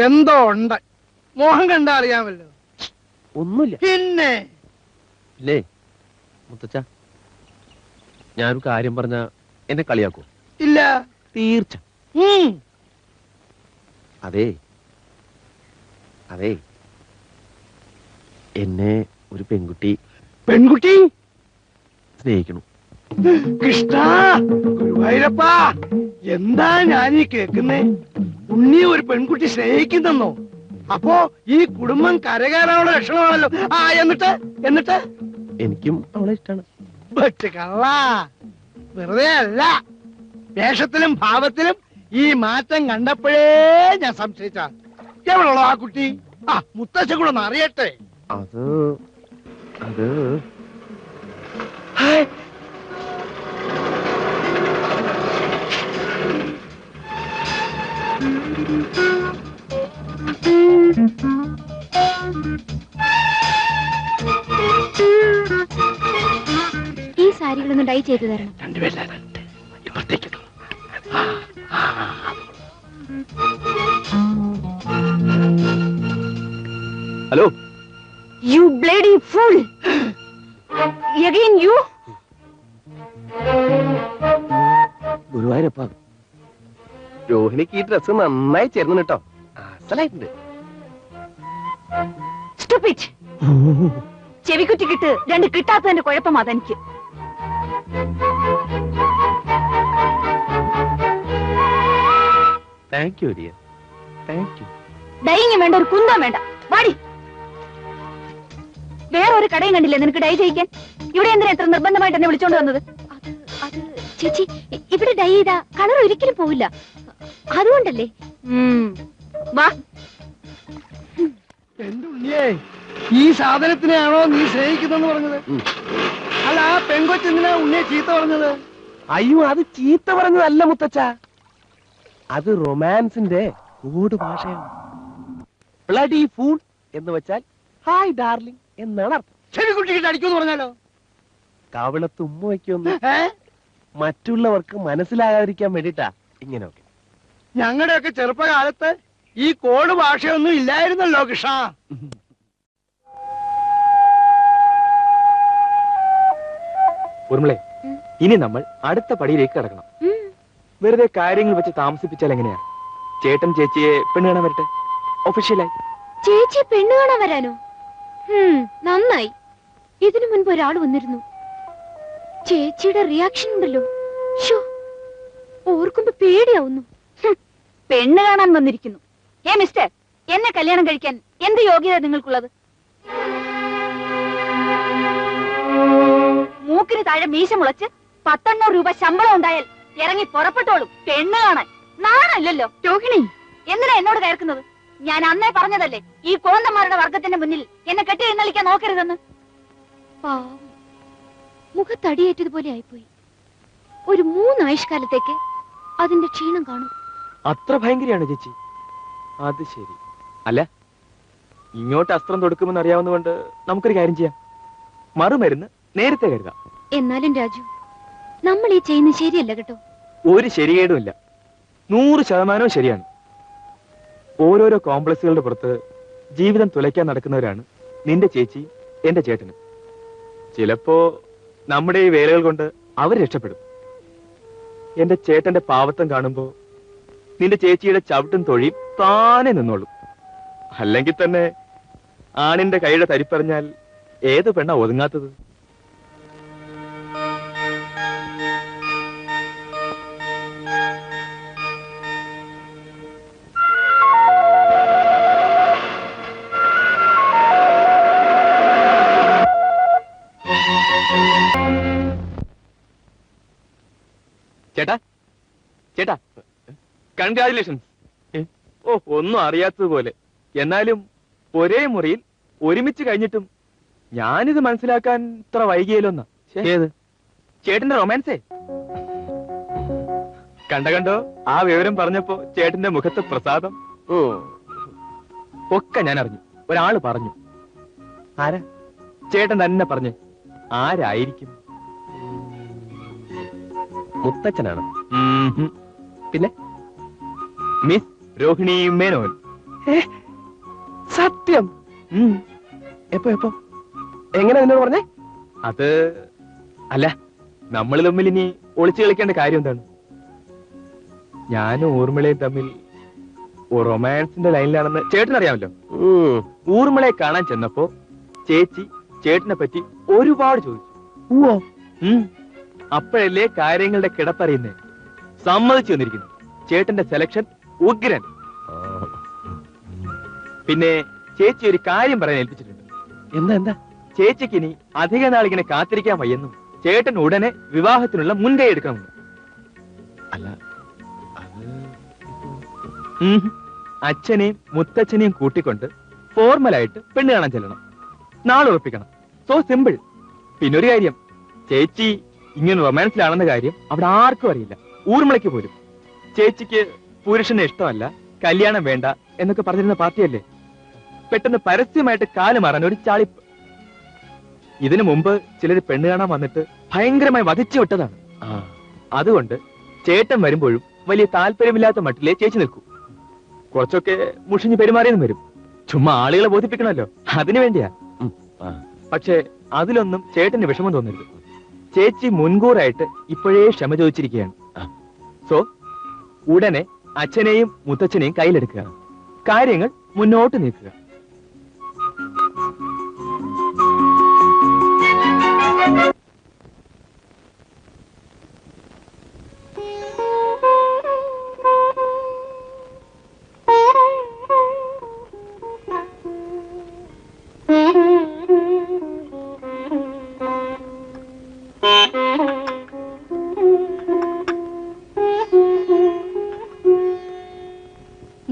എന്തോ ഉണ്ട്. മോഹം കണ്ടാ അറിയാമല്ലോ. ഒന്നുമില്ല. പിന്നെ ഇല്ലേ മുത്തച്ഛ, ഞാനൊരു കാര്യം പറഞ്ഞ എന്നെ കളിയാക്കൂ? ഇല്ല. തീർച്ച. അതെ അതെ, എന്നെ ഒരു പെൺകുട്ടി സ്നേഹിക്കണം. കൃഷ്ണ ഗുരുവായൂരപ്പാ, എന്താ ഞാനീ കേക്കുന്നേ? ഉണ്ണി ഒരു പെൺകുട്ടി സ്നേഹിക്കുന്നെന്നോ? അപ്പോ ഈ കുടുംബം കരകയറാനുള്ള ലക്ഷണമാണല്ലോ. എന്നിട്ട് എനിക്കും അവളെ ഇഷ്ടമാണ്. കള്ളാ, വെറുതെ അല്ല, വേഷത്തിലും ഭാവത്തിലും ഈ മാറ്റം കണ്ടപ്പോഴേ ഞാൻ സംശയിച്ച. എവിടെയുള്ളോ ആ കുട്ടി? മുത്തച്ഛൻ കൂടെ ഒന്ന് അറിയട്ടെ. അത് ഈ സാരികളൊന്ന് ഡൈ ചെയ്തു തരണം. Hello. You bloody fool, again you. ഗുരുവായൂരപ്പ, രോഹിണിക്ക് ഈ ഡ്രസ് നന്നായി ചേർന്നു കേട്ടോ. അസലായിട്ടുണ്ട്. സ്റ്റുപ്പിഡ്, ചെവിക്കുറ്റി കിട്ട് രണ്ട് കിട്ടാത്തതിന്റെ കുഴപ്പം അതെനിക്ക്. Thank you dear, thank you. Dyeing വേണ്ട, ഒരു കുന്തം വേണ്ട. വാടി. വേറെ ഒരു കടയും കണ്ടില്ലേ നിനക്ക് ഡൈ ചെയ്യിക്കാൻ? ഇവിടെ എന്തിനാ എത്ര നിർബന്ധമായിട്ട് എന്നെ വിളിച്ചോണ്ട് വന്നത്? ചേച്ചി, ഇവിടെ ഡൈ ചെയ്താ കളർ ഒരിക്കലും പോവില്ല, അതുകൊണ്ടല്ലേ. വാ. എന്റെ ഉണ്ണിയേ, ഈ സാധനത്തിനെയാണോ നീ സ്നേഹിക്കുന്നെന്ന് പറഞ്ഞത്? അല്ല, ആ പെൺകൊച്ചെന്തിനാ ഉണ്ണിയെ ചീത്ത പറഞ്ഞത്? അയ്യോ, അത് ചീത്ത പറഞ്ഞതല്ല മുത്തച്ഛ, അത് റൊമാൻസിന്റെ കോഡ് ഭാഷയാണ്. ബ്ലഡി ഫൂൾ എന്ന് വെച്ചാൽ ഹായ് ഡാർലിംഗ് എന്നാണ് അർത്ഥം. ചെവി കുട്ടിക്കിട്ട് അടിക്കുമെന്ന് പറഞ്ഞാലോ? കവിളത്ത് ഉമ്മ വയ്ക്കൊന്ന് മറ്റുള്ളവർക്ക് മനസ്സിലാകാതിരിക്കാൻ വേണ്ടിട്ടാ ഇങ്ങനെയൊക്കെ. ഞങ്ങളുടെയൊക്കെ ചെറുപ്പകാലത്ത് ഈ കോഡ് ഭാഷയൊന്നും ഇല്ലായിരുന്നല്ലോ കൃഷ്ണ. ഉർമിളെ, ഇനി നമ്മൾ അടുത്ത പടിയിലേക്ക് കടക്കണം. വെറുതെ കാര്യങ്ങൾ വെച്ച് താമസിപ്പിച്ചാൽ എങ്ങനെയാ? ചേട്ടൻ ചേച്ചിയെ പെണ്ണ് കാണാൻ വരട്ടെ, ഒഫീഷ്യലായി. ചേച്ചി പെണ്ണ് കാണാൻ വരാനോ? നന്നായി. ഇതിനു മുൻപ് ഒരാൾ വന്നിരുന്നു. ചേച്ചിയുടെ റിയാക്ഷൻ ഉണ്ടല്ലോ, ഓർക്കുമ്പോ പേടിയാവുന്നു. പെണ്ണ് കാണാൻ വന്നിരിക്കുന്നു. മിസ്റ്റർ, എന്നെ കല്യാണം കഴിക്കാൻ എന്ത് യോഗ്യത നിങ്ങൾക്കുള്ളത്? മൂക്കിന് താഴെ മീശ മുളച്ച് 1,800 രൂപ ശമ്പളം ഉണ്ടായാൽ ഇറങ്ങി പുറപ്പെട്ടോളും പെണ്ണ് കാണാൻ. നാണല്ലോ രോഹിണി, എന്തിനാ എന്നോട് കയർക്കുന്നത്? ഞാൻ അന്നേ പറഞ്ഞതല്ലേ ഈ കോന്തന്മാരുടെ വർഗത്തിന്റെ മുന്നിൽ എന്നെ കെട്ടി എഴുന്നള്ളിക്കാൻ നോക്കരുതെന്ന്. മുഖത്തടിയേറ്റതുപോലെ ആയിപ്പോയി. ഒരു 3 ആയുഷ്കാലത്തേക്ക് അതിന്റെ ക്ഷീണം കാണും. അത്ര ഭയങ്കരയാണ് ചേച്ചി? അത് ശരി. അല്ല, ഇങ്ങോട്ട് അസ്ത്രം തൊടുക്കുമെന്ന് അറിയാവുന്നതുകൊണ്ട് നമുക്കൊരു കാര്യം ചെയ്യാം, മറുമരുന്ന് നേരത്തെ കരുതാം. എന്നാലും രാജു, നമ്മൾ ഈ ചെയ്യുന്നത് ശരിയല്ല കേട്ടോ. ഒരു ശരികേടുമില്ല, 100% ശരിയാണ്. ഓരോരോ കോംപ്ലക്സുകളുടെ പുറത്ത് ജീവിതം തുലയ്ക്കാൻ നടക്കുന്നവരാണ് നിന്റെ ചേച്ചി, എന്റെ ചേട്ടനും. ചിലപ്പോ നമ്മുടെ ഈ വേലകൾ കൊണ്ട് അവർ രക്ഷപ്പെടും. എന്റെ ചേട്ടന്റെ പാവത്തം കാണുമ്പോ നിന്റെ ചേച്ചിയുടെ ചവിട്ടും തൊഴിയും താനെ നിന്നോളും. അല്ലെങ്കിൽ തന്നെ ആണിന്റെ കൈയുടെ തരിപ്പറഞ്ഞാൽ ഏത് പെണ്ണ ഒതുങ്ങാത്തത്? ചേട്ടാ, ചേട്ടാ, കൺഗ്രാജുലേഷൻസ്. ഓ, ഒന്നും അറിയാത്തതുപോലെ. എന്നാലും ഒരേ മുറിയിൽ ഒരുമിച്ച് കഴിഞ്ഞിട്ടും ഞാനിത് മനസ്സിലാക്കാൻ ഇത്ര വൈകിയല്ലോന്നാ. ഏത്? ചേട്ടന്റെ റൊമാൻസേ. കണ്ടോ ആ വിവരം പറഞ്ഞപ്പോ ചേട്ടന്റെ മുഖത്ത് പ്രസാദം. ഓ, ഒക്കെ ഞാൻ അറിഞ്ഞു. ഒരാള് പറഞ്ഞു. ആരാ? ചേട്ടൻ തന്നെ പറഞ്ഞു. ആരായിരിക്കും? മുത്തച്ഛനാണ്. പിന്നെ മിസ് രോഹിണി മേനോൻ. സത്യം? എപ്പോ എപ്പോ എങ്ങനെ നിന്നോട് പറഞ്ഞേ? അത് അല്ല, നമ്മൾ തമ്മിൽ ഇനി ഒളിച്ചു കളിക്കേണ്ട കാര്യം എന്താണ്? ഞാനും ഊർമിളയും തമ്മിൽ റൊമാൻസിന്റെ ലൈനിലാണെന്ന് ചേട്ടനറിയാമല്ലോ. ഊർമിളയെ കാണാൻ ചെന്നപ്പോ ചേച്ചി ചേട്ടനെ പറ്റി ഒരുപാട് ചോദിച്ചു. അപ്പോഴല്ലേ കാര്യങ്ങളുടെ കിടപ്പറിയുന്നേ. സമ്മതിച്ചു വന്നിരിക്കുന്നു. ചേട്ടന്റെ സെലക്ഷൻ ഉഗ്രൻ. പിന്നെ ചേച്ചി ഒരു കാര്യം പറയാൻ ഏൽപ്പിച്ചിട്ടുണ്ട്. എന്താ? ചേച്ചിക്ക് ഇനി അധിക നാളിങ്ങനെ കാത്തിരിക്കാൻ വയ്യെന്നും ചേട്ടൻ ഉടനെ വിവാഹത്തിനുള്ള മുൻകൈ എടുക്കണമെന്ന്. അല്ല, അച്ഛനെയും മുത്തച്ഛനെയും കൂട്ടിക്കൊണ്ട് ഫോർമലായിട്ട് പെണ്ണ് കാണാൻ ചെല്ലണം. നാളെ ഉറപ്പിക്കണം. So simple. പിന്നൊരു കാര്യം, ചേച്ചി ഇങ്ങനെ റൊമാൻസിലാണെന്ന കാര്യം അവിടെ ആർക്കും അറിയില്ല, ഊർമിളയ്ക്ക് പോലും. ചേച്ചിക്ക് പുരുഷനെ ഇഷ്ടമല്ല, കല്യാണം വേണ്ട എന്നൊക്കെ പറഞ്ഞിരുന്ന പാർട്ടിയല്ലേ. പെട്ടെന്ന് പരസ്യമായിട്ട് കാല് മാറാൻ ഒരു ചാളിപ്പ്. ഇതിനു മുമ്പ് ചിലർ പെണ്ണ് കാണാൻ വന്നിട്ട് ഭയങ്കരമായി വധിച്ചു വിട്ടതാണ്. അതുകൊണ്ട് ചേട്ടൻ വരുമ്പോഴും വലിയ താല്പര്യമില്ലാത്ത മട്ടിലേ ചേച്ചി നിൽക്കൂ. കുറച്ചൊക്കെ മുഷിഞ്ഞു പെരുമാറിയെന്നും വരും. ചുമ്മാ ആളുകളെ ബോധിപ്പിക്കണമല്ലോ, അതിനു വേണ്ടിയാ. പക്ഷെ അതിലൊന്നും ചേട്ടന് വിഷമം തോന്നരുത്. ചേച്ചി മുൻകൂറായിട്ട് ഇപ്പോഴേ ക്ഷമ ചോദിച്ചിരിക്കുകയാണ്. സോ ഉടനെ അച്ഛനെയും മുത്തച്ഛനെയും കയ്യിലെടുക്കുക, കാര്യങ്ങൾ മുന്നോട്ട് നീക്കുക.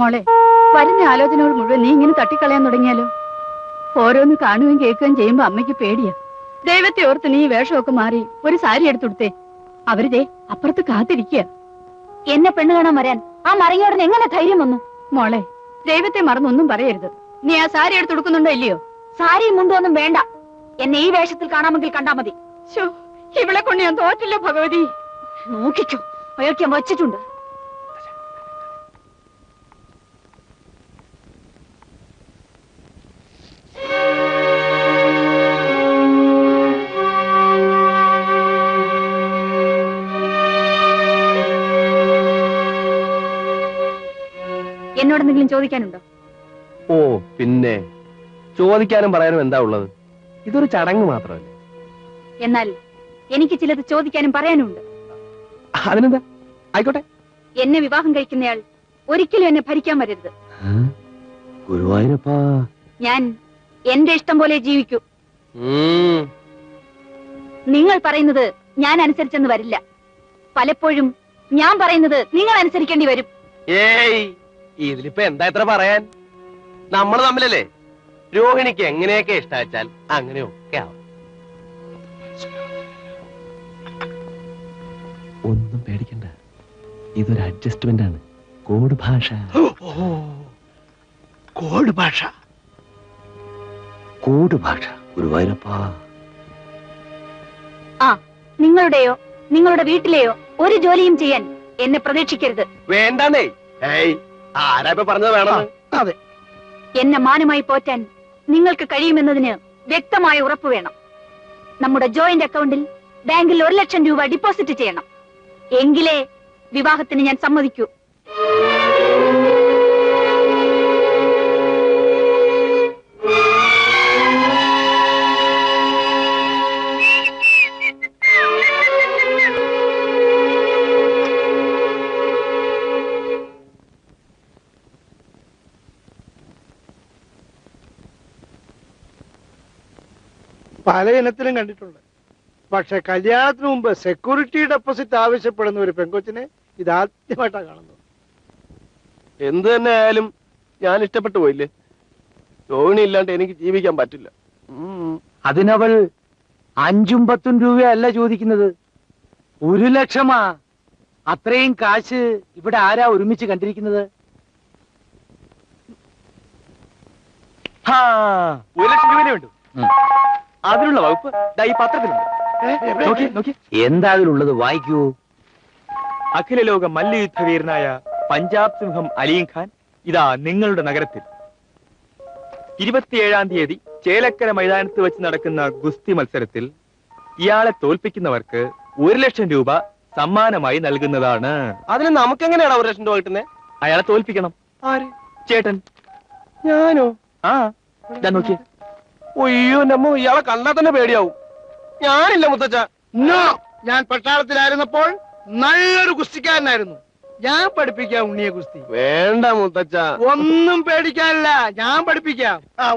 മോളെ, വരുന്ന ആലോചനകൾ മുഴുവൻ നീ ഇങ്ങനെ തട്ടിക്കളയാൻ തുടങ്ങിയാലോ? ഓരോന്ന് കാണുകയും കേൾക്കുകയും ചെയ്യുമ്പോ അമ്മയ്ക്ക് പേടിയാ. ദൈവത്തെ ഓർത്ത് നീ വേഷമൊക്കെ മാറി ഒരു സാരി എടുത്തുടുത്തേ. അവരുടെ അപ്പുറത്ത് കാത്തിരിക്കുക. എന്നെ പെണ്ണ് കാണാൻ വരാൻ ആ മറങ്ങിയോടന് എങ്ങനെ ധൈര്യം വന്നു? മോളെ, ദൈവത്തെ മറന്നൊന്നും പറയരുത്. നീ ആ സാരി എടുത്തുടുക്കുന്നുണ്ടോ ഇല്ലയോ? സാരിയും മുണ്ടൊന്നും വേണ്ട. എന്നെ ഈ വേഷത്തിൽ കാണാമെങ്കിൽ കണ്ടാ മതി. ഇവളെ കൊണ്ട് ഞാൻ തോറ്റില്ല ഭഗവതി. നോക്കിക്കോ, അയാൾക്ക് ഞാൻ വച്ചിട്ടുണ്ട്. എന്നോടെന്തെങ്കിലും ചോദിക്കാനുണ്ടോ? ഓ പിന്നെ, ചോദിക്കാനും പറയാനും എന്താ ഉള്ളത്? ഇതൊരു ചടങ്ങ് മാത്രമല്ല. എന്നാൽ എനിക്ക് ചിലത് ചോദിക്കാനും പറയാനുണ്ട്. അതിനെന്താ, ആയിക്കോട്ടെ. എന്നെ വിവാഹം കഴിക്കുന്നയാൾ ഒരിക്കലും എന്നെ ഭരിക്കാൻ വരരുത്. ഗുരുവായൂരപ്പാ, ഞാൻ എന്റെ ഇഷ്ടം പോലെ ജീവിക്കൂ. നിങ്ങൾ പറയുന്നത് ഞാൻ അനുസരിച്ചെന്ന് വരില്ല. പലപ്പോഴും ഞാൻ പറയുന്നത് നിങ്ങൾ അനുസരിക്കേണ്ടി വരും. ഏയ്, ഇതിലിപ്പോ എന്താ ഇത്ര പറയാൻ? നമ്മൾ തമ്മിലല്ലേ. രോഹിണിക്ക് എങ്ങനെയൊക്കെ ഇഷ്ടാച്ചാൽ അങ്ങനെയൊക്കെ ആവും. ഒന്നും പേടിക്കണ്ട, ഇതൊരു അഡ്ജസ്റ്റ്മെന്റ് ആണ്. കോഡ് ഭാഷ. കോഡ് ഭാഷ? കോഡ് ഭാഷ ഗുരുവായൂരപ്പാ. നിങ്ങളുടെയോ നിങ്ങളുടെ വീട്ടിലെയോ ഒരു ജോലിയും ചെയ്യാൻ എന്നെ പ്രതീക്ഷിക്കരുത്. വേണ്ടേ? ആരാ ഇപ്പൊ പറഞ്ഞത് വേണം? അതെ, എന്നെ മാനമായി പോറ്റാൻ നിങ്ങൾക്ക് കഴിയുമെന്നതിന് വ്യക്തമായ ഉറപ്പ് വേണം. നമ്മുടെ ജോയിന്റ് അക്കൗണ്ടിൽ ബാങ്കിൽ 1,00,000 രൂപ ഡിപ്പോസിറ്റ് ചെയ്യണം. എങ്കിലേ വിവാഹത്തിന് ഞാൻ സമ്മതിക്കൂ. പല ഇനത്തിലും കണ്ടിട്ടുണ്ട്. പക്ഷെ കല്യാണത്തിന് മുമ്പ് സെക്യൂരിറ്റി ഡെപ്പോസിറ്റ് ആവശ്യപ്പെടുന്ന ഒരു പെങ്കൊച്ചിനെ ഇതാദ്യമായിട്ടാണ് കാണുന്നത്. എന്ത് തന്നെ ആയാലും ഞാൻ ഇഷ്ടപ്പെട്ടു പോയില്ലേ. രോഹിണി ഇല്ലാണ്ട് എനിക്ക് ജീവിക്കാൻ പറ്റില്ല. അതിനവൾ 5ഉം 10ഉം രൂപയല്ല ചോദിക്കുന്നത്, 1,00,000. അത്രയും കാശ് ഇവിടെ ആരാ ഒരുമിച്ച് കണ്ടിരിക്കുന്നത്? 1,00,000 രൂപ വേണ്ടു. അതിനുള്ള വകുപ്പ് ഈ പത്രത്തിലുണ്ട്. നോക്കി. എന്താ അതിലുള്ളത്? വായിക്കൂ. അഖില ലോക മല്ലയുദ്ധ വീരനായ പഞ്ചാബ് സിംഹം അലീം ഖാൻ ഇതാ നിങ്ങളുടെ നഗരത്തിൽ. 27-ാം തീയതി ചേലക്കര മൈതാനത്ത് വെച്ച് നടക്കുന്ന ഗുസ്തി മത്സരത്തിൽ ഇയാളെ തോൽപ്പിക്കുന്നവർക്ക് 1 ലക്ഷം രൂപ സമ്മാനമായി നൽകുന്നതാണ്. അതിന് നമുക്ക് എങ്ങനെയാണോ 1 ലക്ഷം രൂപ കിട്ടുന്നത്? അയാളെ തോൽപ്പിക്കണം. ആര്? ചേട്ടൻ. ഞാനോ? ആ നോക്കിയേ. ഒയ്യോ നമ്മ ഇയാളെ കണ്ടാൽ തന്നെ പേടിയാവും. ഞാനില്ല മുത്തച്ഛ. നോ, ഞാൻ പട്ടാളത്തിലായിരുന്നപ്പോൾ നല്ലൊരു കുസ്തിക്കാരനായിരുന്നു. ഞാൻ പഠിപ്പിക്കാം ഉണ്ണിയെ കുസ്തി. വേണ്ട മുത്തച്ഛ. ഒന്നും പേടിക്കാനില്ല, ഞാൻ പഠിപ്പിക്കാം.